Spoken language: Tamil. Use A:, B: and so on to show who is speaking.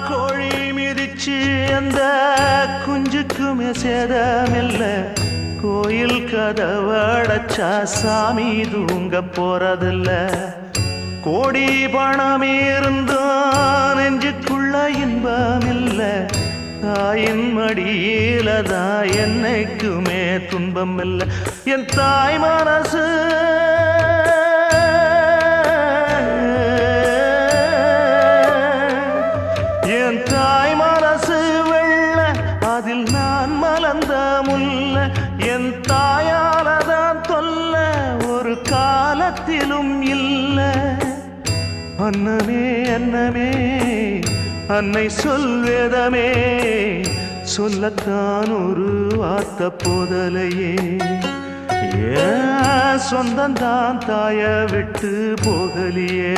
A: கோழி மிதிச்சு அந்த குஞ்சுக்குமே சேதமில்ல கோயில் கதவடைச்சா சாமி தூங்க போறதில்ல கோடி பணம் இருந்தும் நெஞ்சுக்குள்ள இன்பமில்ல தாயின் மடியிலதான் என்னைக்குமே துன்பம் இல்லை என் தாய் மனசு என் தாய் மனசு வெள்ள அதில் நான் மலர்ந்த முல்ல என் தாயாலதான் தொல்ல ஒரு காலத்திலும் இல்லை அன்னமே அன்னமே அன்னை சொல்வேதமே சொல்லத்தான் ஒரு வார்த்தை போதலையே ஏன் சொந்தந்தான் தாய விட்டு போகலியே